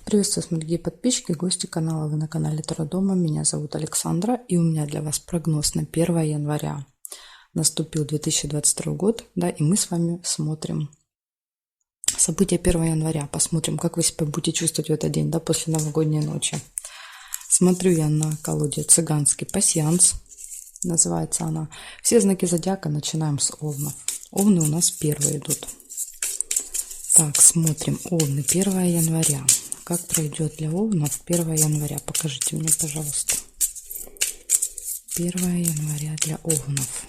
Приветствую вас, мои дорогие подписчики, гости канала. Вы на канале Таро Дома. Меня зовут Александра, и у меня для вас прогноз на 1 января. Наступил 2022 год, да, и мы с вами смотрим события 1 января. Посмотрим, как вы себя будете чувствовать в этот день, да, после новогодней ночи. Смотрю я на колоде «Цыганский пасьянс», называется она. Все знаки зодиака начинаем с Овна. Овны у нас первые идут. Так, смотрим. Овны, 1 января. Как пройдет для Овнов 1 января? Покажите мне, пожалуйста. 1 января для Овнов.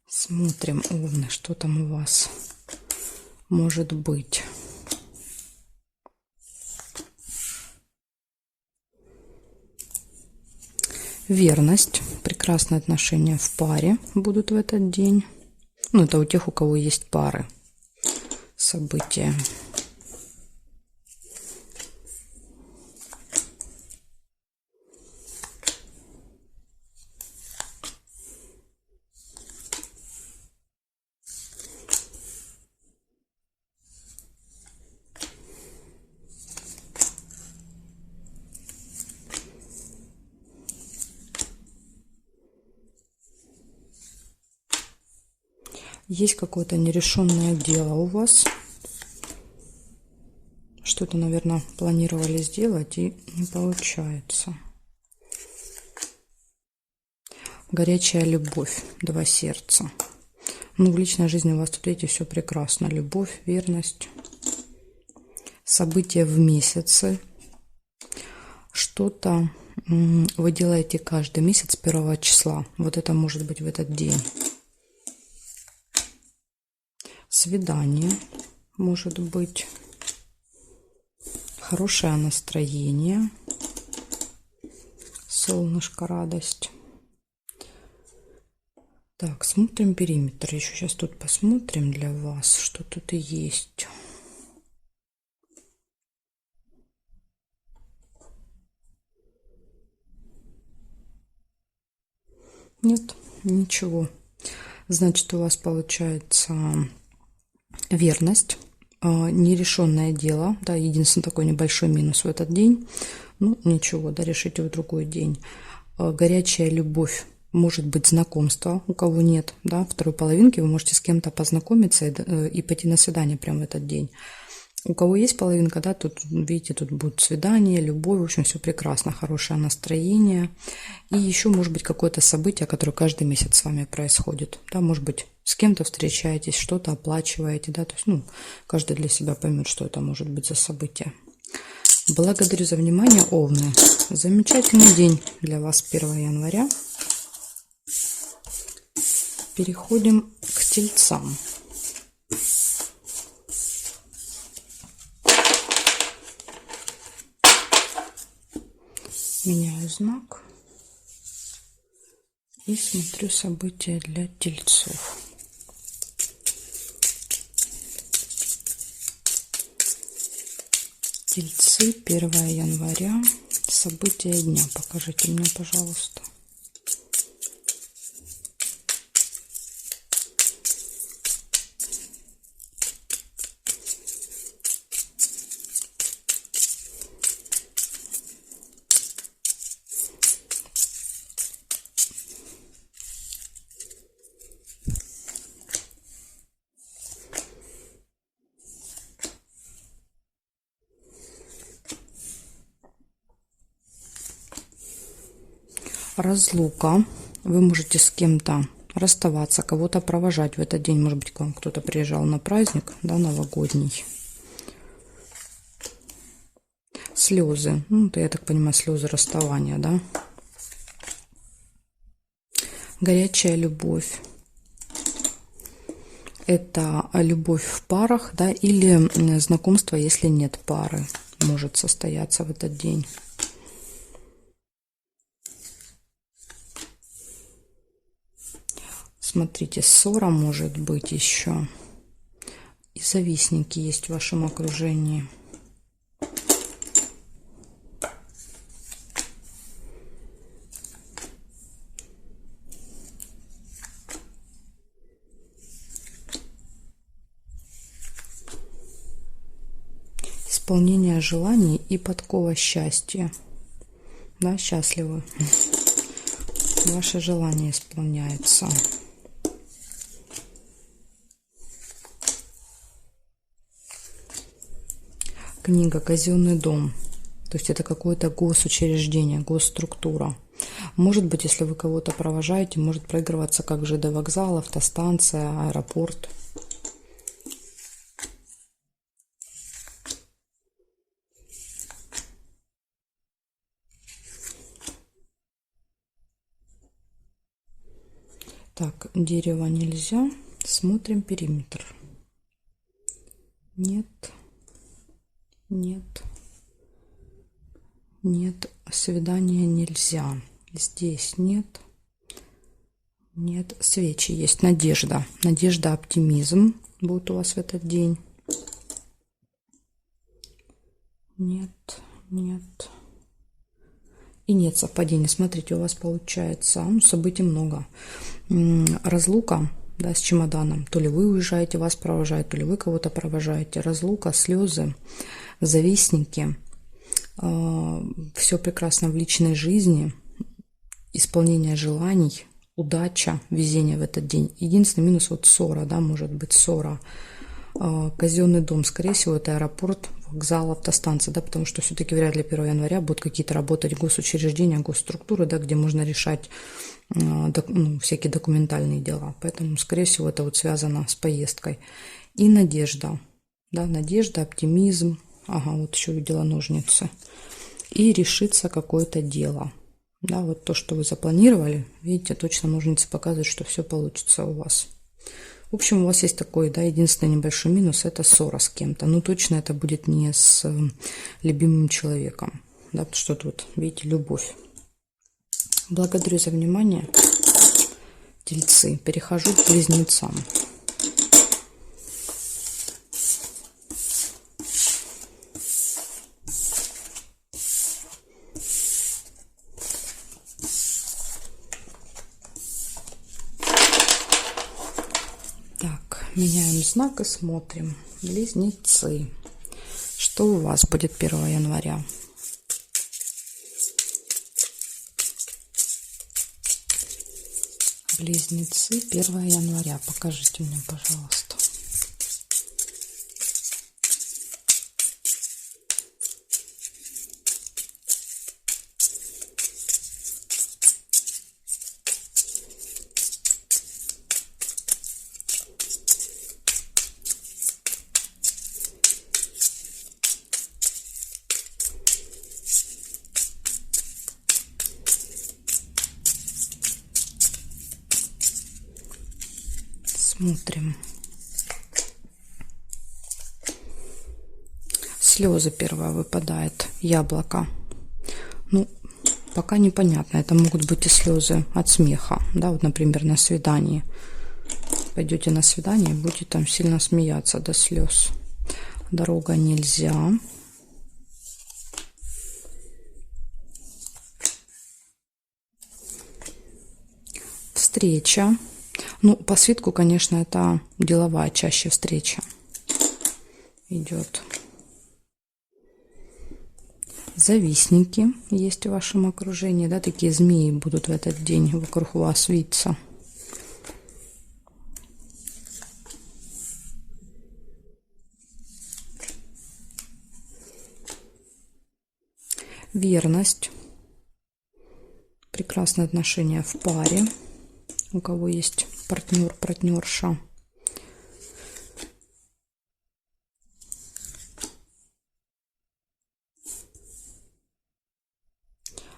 Смотрим, Овны, что там у вас может быть. Верность, прекрасные отношения в паре будут в этот день. Ну, это у тех, у кого есть пары. События. Есть какое-то нерешенное дело у вас. Что-то, наверное, планировали сделать и не получается. Горячая любовь, 2 сердца. Ну, в личной жизни у вас тут, видите, все прекрасно. Любовь, верность. События в месяце. Что-то вы делаете каждый месяц 1 числа. Вот это может быть в этот день. Свидание может быть. Хорошее настроение. Солнышко, радость. Так, смотрим периметр. Еще сейчас тут посмотрим для вас, что тут и есть. Нет, ничего. Значит, у вас получается верность, нерешенное дело, да, единственный такой небольшой минус в этот день. Ну, ничего, да, решите в другой день. Горячая любовь, может быть знакомство, у кого нет, да, второй половинки, вы можете с кем-то познакомиться и пойти на свидание прямо в этот день. У кого есть половинка, да, тут, видите, тут будет свидание, любовь, в общем, все прекрасно, хорошее настроение. И еще, может быть, какое-то событие, которое каждый месяц с вами происходит, да, может быть, с кем-то встречаетесь, что-то оплачиваете, да, то есть, ну, каждый для себя поймет, что это может быть за событие. Благодарю за внимание, Овны. Замечательный день для вас 1 января. Переходим к Тельцам. Меняю знак и смотрю события для Тельцов. Тельцы, 1 января. События дня. Покажите мне, пожалуйста. Разлука. Вы можете с кем-то расставаться, кого-то провожать в этот день. Может быть, к вам кто-то приезжал на праздник, да, новогодний. Слезы. Ну, это, я так понимаю, слезы расставания, да. Горячая любовь. Это любовь в парах, да, или знакомство, если нет пары, может состояться в этот день. Смотрите, ссора может быть еще. И завистники есть в вашем окружении. исполнение желаний и подкова счастья. Да, счастливы. Ваше желание исполняется. Книга «Казенный дом». То есть это какое-то госучреждение, госструктура. Может быть, если вы кого-то провожаете, может проигрываться как ЖД вокзал, автостанция, аэропорт. Так, дерево нельзя. Смотрим периметр. Нет. Нет. Нет. Свидания нельзя. Здесь нет. Нет. Свечи есть. Надежда. Надежда, оптимизм будет у вас в этот день. Нет. Нет. И нет совпадения. Смотрите, у вас получается событий много. Разлука, да, с чемоданом. То ли вы уезжаете, вас провожают, то ли вы кого-то провожаете. Разлука, слезы, завистники. Все прекрасно в личной жизни. Исполнение желаний, удача, везение в этот день. Единственный минус вот ссора, да, может быть ссора. Казенный дом, скорее всего, это аэропорт, вокзал, автостанция, да, потому что все-таки вряд ли 1 января будут какие-то работать госучреждения, госструктуры, да, где можно решать всякие документальные дела. Поэтому, скорее всего, это вот связано с поездкой. И надежда, да, надежда, оптимизм. Ага, вот еще видела ножницы. И решится какое-то дело. Да, вот то, что вы запланировали, видите, точно ножницы показывают, что все получится у вас. В общем, у вас есть такой, да, единственный небольшой минус – это ссора с кем-то. Но точно это будет не с любимым человеком. Да, потому что тут, видите, любовь. Благодарю за внимание, тельцы. Перехожу к близнецам. Так, меняем знак и смотрим. Близнецы. Что у вас будет 1 января? Близнецы, 1 января. Покажите мне, пожалуйста. Смотрим. Слезы первое выпадает. Яблоко. Ну, пока непонятно. Это могут быть и слезы от смеха. Да, вот, например, на свидании. Пойдете на свидание, будете там сильно смеяться до слез. Дорога нельзя. Встреча. Ну, по свитку, конечно, это деловая чаще встреча идет. Завистники есть в вашем окружении, да, такие змеи будут в этот день вокруг вас виться. Верность. Прекрасные отношения в паре. У кого есть партнер, партнерша.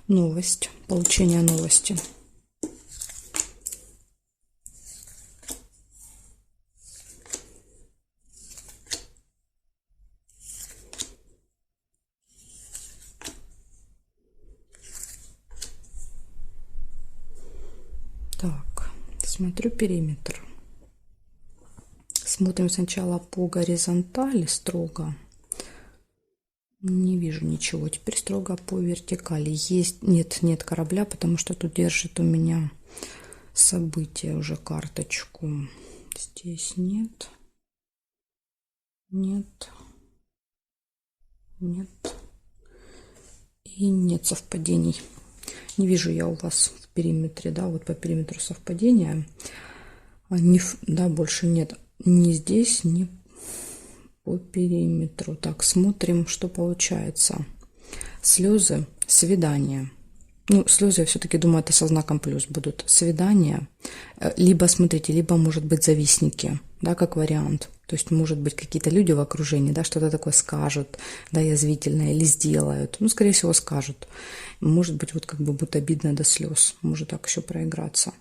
Новость. Получение новости. Так, смотрю периметр. Смотрим сначала по горизонтали строго. Не вижу ничего. Теперь строго по вертикали. Есть, нет корабля, потому что тут держит у меня событие уже карточку. Здесь нет. Нет. Нет. И нет совпадений. Не вижу я у вас в периметре, да, вот по периметру совпадения. Да, больше нет ни здесь, ни по периметру. Так, смотрим, что получается. Слезы, свидания. Ну, слезы, я все-таки думаю, это со знаком плюс будут. Свидания. Либо, смотрите, либо, может быть, завистники, да, как вариант. То есть, может быть, какие-то люди в окружении, да, что-то такое скажут, да, язвительное, или сделают. Ну, скорее всего, скажут. Может быть, вот как бы будет обидно до слез. Может так еще проиграться.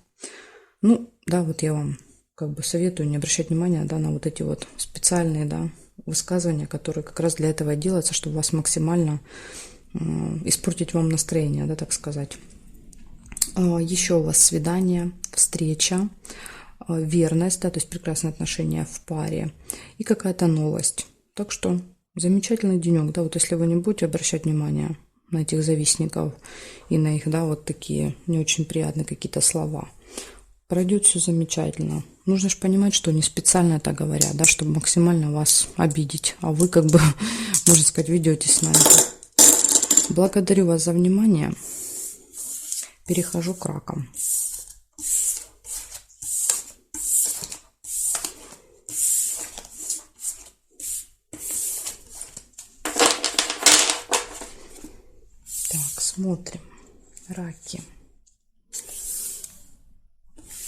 Ну, да, вот я вам как бы советую не обращать внимания, да, на вот эти вот специальные, да, высказывания, которые как раз для этого делаются, чтобы вас максимально испортить вам настроение, да, так сказать. Еще у вас свидание, встреча, верность, да, то есть прекрасные отношения в паре и какая-то новость. Так что замечательный денек, да, вот если вы не будете обращать внимание на этих завистников и на их, да, вот такие не очень приятные какие-то слова, пройдет все замечательно. Нужно же понимать, что они специально это говорят, да, чтобы максимально вас обидеть, а вы как бы, можно сказать, ведетесь на это. Благодарю вас за внимание. Перехожу к ракам. Так, смотрим. Раки.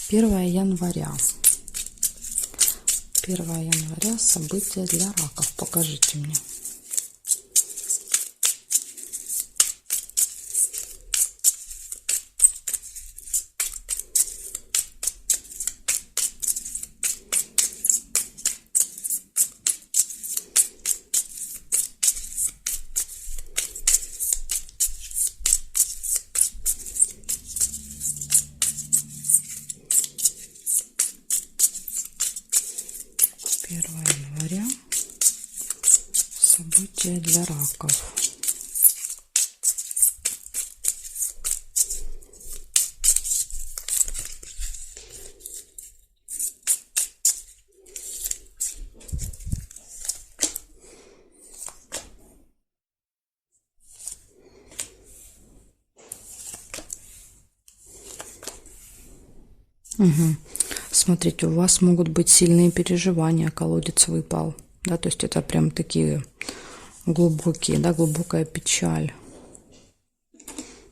1 января. 1 января события для раков. Покажите мне. Января. События для раков. Угу. Смотрите, у вас могут быть сильные переживания, колодец выпал. Да, то есть это прям такие глубокие, да, глубокая печаль.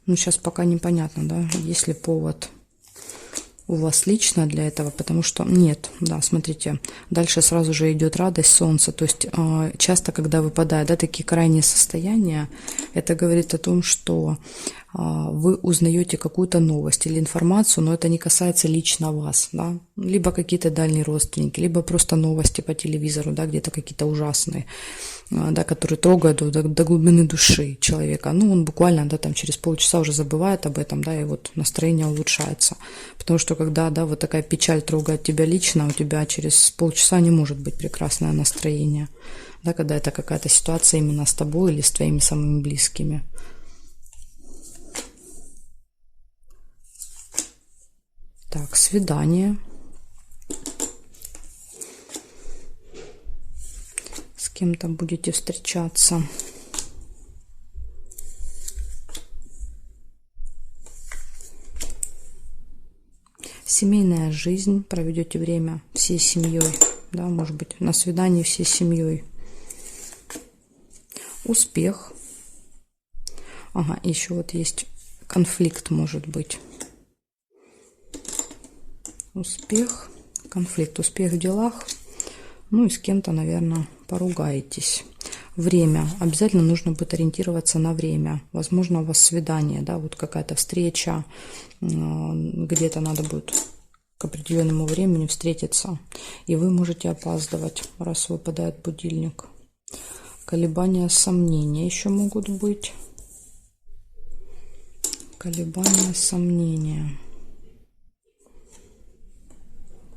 Ну, сейчас пока непонятно, да, есть ли повод у вас лично для этого, потому что нет, да, смотрите, дальше сразу же идет радость, солнце, то есть часто, когда выпадают, да, такие крайние состояния, это говорит о том, что вы узнаете какую-то новость или информацию, но это не касается лично вас, да, либо какие-то дальние родственники, либо просто новости по телевизору, да, где-то какие-то ужасные, да, которые трогают до глубины души человека. Ну, он буквально, да, там через полчаса уже забывает об этом, да, и вот настроение улучшается. Потому что когда, да, вот такая печаль трогает тебя лично, у тебя через полчаса не может быть прекрасное настроение, да, когда это какая-то ситуация именно с тобой или с твоими самыми близкими. Так, свидание. С кем-то будете встречаться. Семейная жизнь, проведете время всей семьей, да, может быть, на свидании всей семьей. Успех. Ага, еще вот есть конфликт, может быть. Успех, конфликт, успех в делах. Ну и с кем-то, наверное, поругаетесь. Время. Обязательно нужно будет ориентироваться на время. Возможно, у вас свидание, да, вот какая-то встреча, где-то надо будет к определенному времени встретиться. И вы можете опаздывать, раз выпадает будильник. Колебания, сомнения еще могут быть. Колебания, сомнения.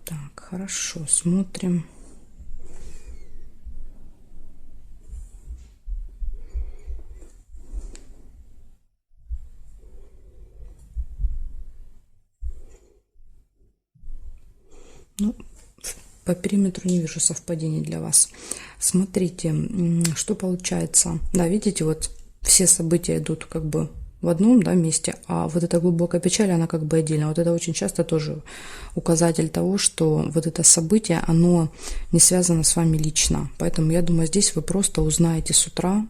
Так, хорошо, смотрим. Ну, по периметру не вижу совпадений для вас. Смотрите, что получается. Да, видите, вот все события идут как бы в одном, да, месте, а вот эта глубокая печаль, она как бы отдельно. Вот это очень часто тоже указатель того, что вот это событие, оно не связано с вами лично. Поэтому я думаю, здесь вы просто узнаете с утра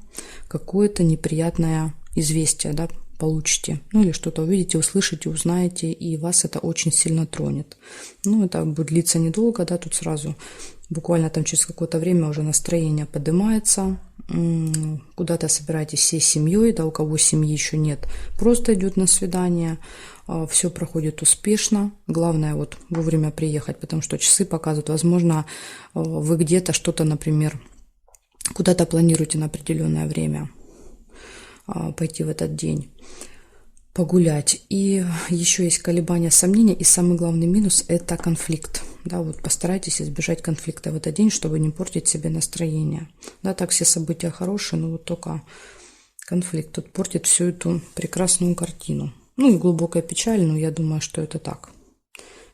какое-то неприятное известие, да, получите. Ну или что-то увидите, услышите, узнаете, и вас это очень сильно тронет. Ну, это будет длиться недолго, да, тут сразу буквально там через какое-то время уже настроение поднимается, куда-то собираетесь всей семьей, да, у кого семьи еще нет, просто идет на свидание, все проходит успешно, главное вот вовремя приехать, потому что часы показывают, возможно, вы где-то что-то, например, куда-то планируете на определенное время пойти в этот день, погулять. И еще есть колебания, сомнения, и самый главный минус – это конфликт. Да, вот постарайтесь избежать конфликта в этот день, чтобы не портить себе настроение. Да, так все события хорошие, но вот только конфликт тут портит всю эту прекрасную картину. Ну и глубокая печаль, но я думаю, что это так.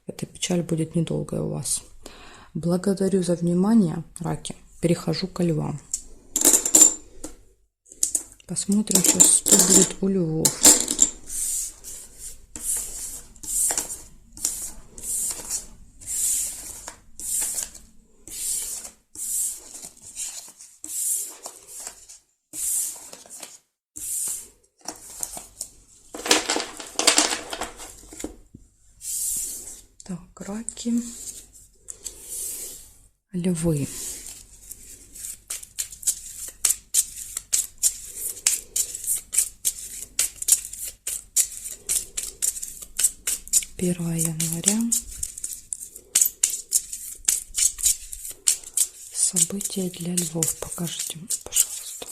Эта печаль будет недолгая у вас. Благодарю за внимание, раки. Перехожу к львам. Посмотрим сейчас, что будет у львов. Так, раки, львы. Первое января. События для львов. Покажите, пожалуйста.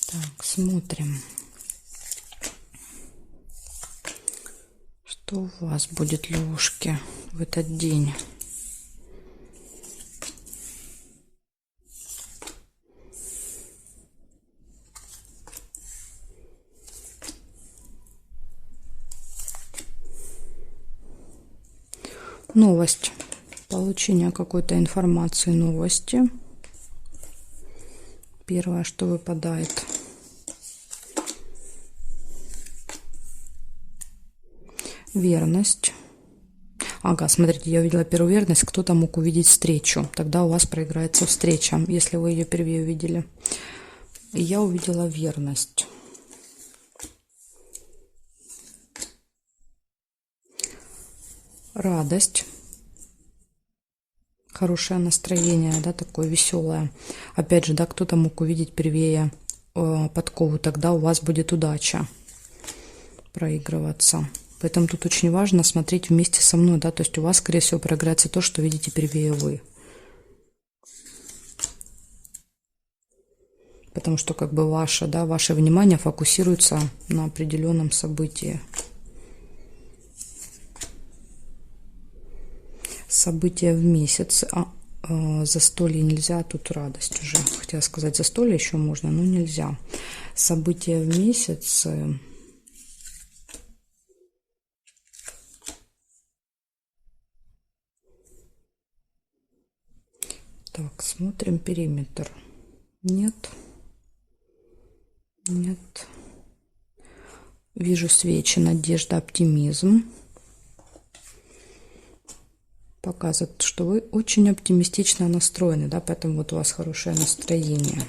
Так, смотрим, что у вас будет, львушки, в этот день. Новость. Получение какой-то информации, новости. Первое, что выпадает. Верность. Ага, смотрите, я увидела первую верность. Кто-то мог увидеть встречу. Тогда у вас проиграется встреча, если вы ее впервые увидели. И я увидела верность. Радость. Хорошее настроение, да, такое веселое. Опять же, да, кто-то мог увидеть первее подкову. Тогда у вас будет удача проигрываться. Поэтому тут очень важно смотреть вместе со мной, да, то есть у вас, скорее всего, проиграется то, что видите первее вы. Потому что как бы ваше, да, ваше внимание фокусируется на определенном событии. События в месяц. Застолье нельзя, тут радость уже. Хотела сказать, застолье еще можно, но нельзя. События в месяц. Так, смотрим периметр. Нет. Нет. Вижу свечи, надежда, оптимизм. Показывает, что вы очень оптимистично настроены, да, поэтому вот у вас хорошее настроение.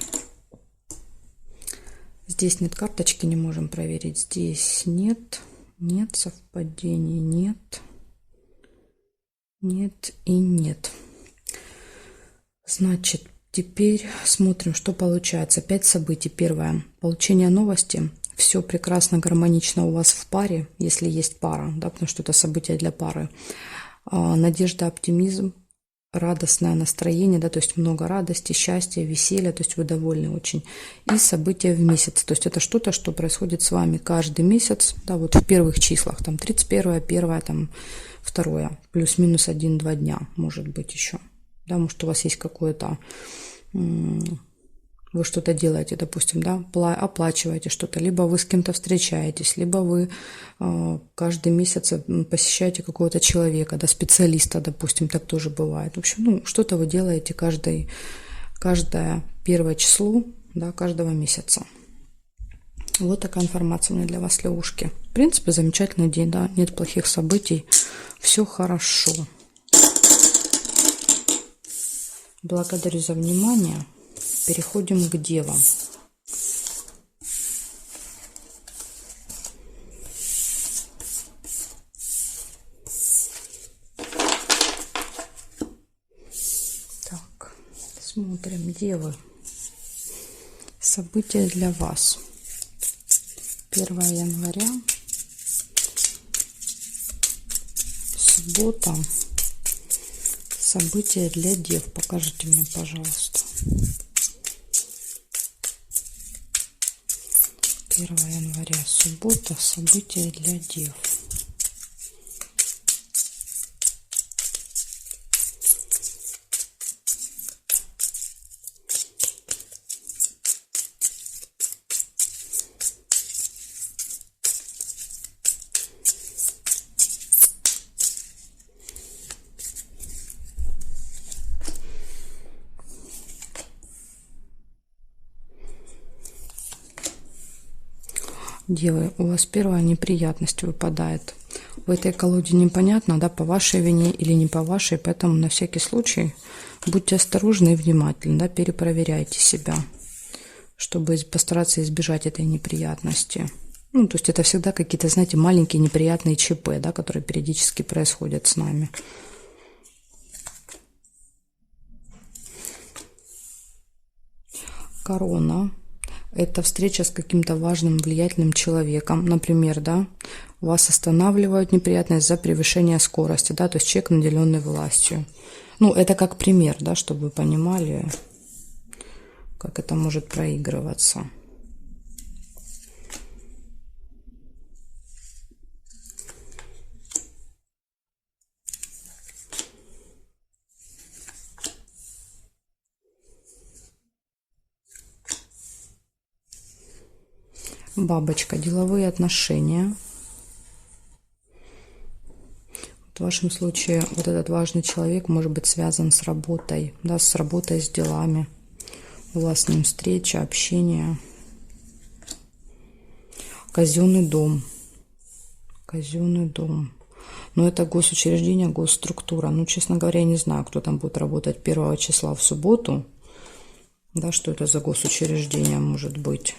Здесь нет карточки, не можем проверить. Здесь нет. Нет совпадений, нет. Нет и нет. Значит, теперь смотрим, что получается. 5 событий. Первое. Получение новости. Все прекрасно, гармонично у вас в паре, если есть пара, да, потому что это событие для пары. Надежда, оптимизм, радостное настроение, да, то есть много радости, счастья, веселья, то есть вы довольны очень. И события в месяц, то есть это что-то, что происходит с вами каждый месяц, да, вот в первых числах, там 31, 1, там 2, плюс-минус 1-2 дня, может быть еще, да, может у вас есть какое-то, вы что-то делаете, допустим, да, оплачиваете что-то, либо вы с кем-то встречаетесь, либо вы каждый месяц посещаете какого-то человека, да, специалиста, допустим, так тоже бывает. В общем, ну, что-то вы делаете каждое 1 число, да, каждого месяца. Вот такая информация у меня для вас, лягушки. В принципе, замечательный день, да, нет плохих событий, все хорошо. Благодарю за внимание. Переходим к девам. Так, смотрим, девы. События для вас. 1 января. Суббота. События для дев. Покажите мне, пожалуйста. 1 января, суббота, события для дев. Девы, у вас первая неприятность выпадает. В этой колоде непонятно, да, по вашей вине или не по вашей, поэтому на всякий случай будьте осторожны и внимательны, да, перепроверяйте себя, чтобы постараться избежать этой неприятности. Ну, то есть это всегда какие-то, знаете, маленькие неприятные ЧП, да, которые периодически происходят с нами. Корона. Это встреча с каким-то важным, влиятельным человеком. Например, да, вас останавливают неприятность за превышение скорости, да, то есть человек, наделенный властью. Ну, это как пример, да, чтобы вы понимали, как это может проигрываться. Бабочка, деловые отношения. В вашем случае вот этот важный человек может быть связан с работой, да, с работой, с делами. У вас с ним встреча, общение. Казенный дом. Казенный дом. Но это госучреждение, госструктура. Ну, честно говоря, я не знаю, кто там будет работать 1 числа в субботу. Да, что это за госучреждение может быть.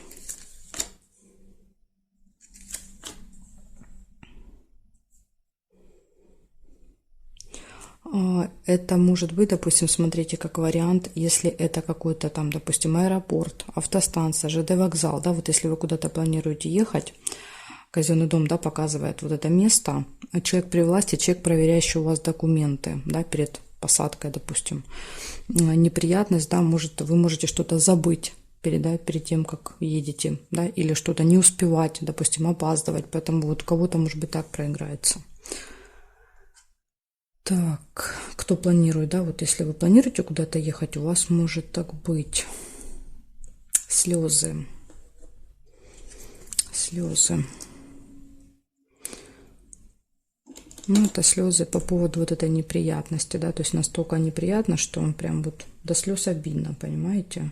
Это может быть, допустим, смотрите, как вариант, если это какой-то там, допустим, аэропорт, автостанция, ЖД вокзал, да, вот если вы куда-то планируете ехать, казенный дом, да, показывает вот это место, человек при власти, человек, проверяющий у вас документы, да, перед посадкой, допустим. Неприятность, да, вы можете что-то забыть перед тем, как едете, да, или что-то не успевать, допустим, опаздывать, поэтому вот у кого-то, может быть, так проиграется. Так, кто планирует, да, вот если вы планируете куда-то ехать, у вас может так быть. Слезы. Слезы. Ну, это слезы по поводу вот этой неприятности, да, то есть настолько неприятно, что он прям вот до слез обидно, понимаете?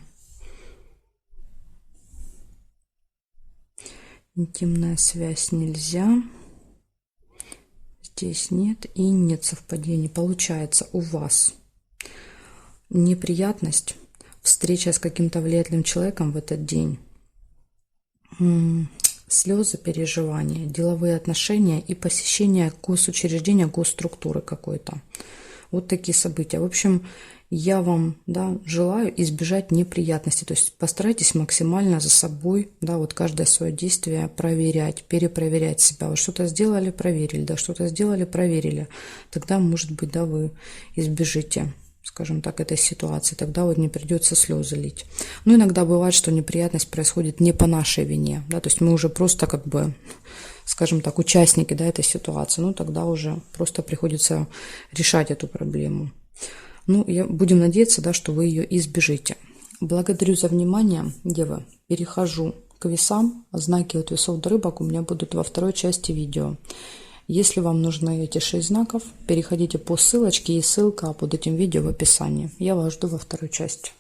Интимная связь нельзя. Здесь нет и нет совпадений. Получается, у вас неприятность, встреча с каким-то влиятельным человеком в этот день, слезы, переживания, деловые отношения и посещение госучреждения, госструктуры какой-то. Вот такие события. В общем, я вам, да, желаю избежать неприятностей. То есть постарайтесь максимально за собой, да, вот каждое свое действие проверять, перепроверять себя. Вы что-то сделали, проверили, да, что-то сделали, проверили. Тогда, может быть, да, вы избежите скажем так, этой ситуации, тогда вот не придется слезы лить. Но иногда бывает, что неприятность происходит не по нашей вине, да, то есть мы уже просто как бы, скажем так, участники, да, этой ситуации, ну тогда уже просто приходится решать эту проблему. Ну, будем надеяться, да, что вы ее избежите. Благодарю за внимание, девы. Перехожу к весам. Знаки от весов до рыбок у меня будут во второй части видео. Если вам нужны эти 6 знаков, переходите по ссылочке, и ссылка под этим видео в описании. Я вас жду во второй части.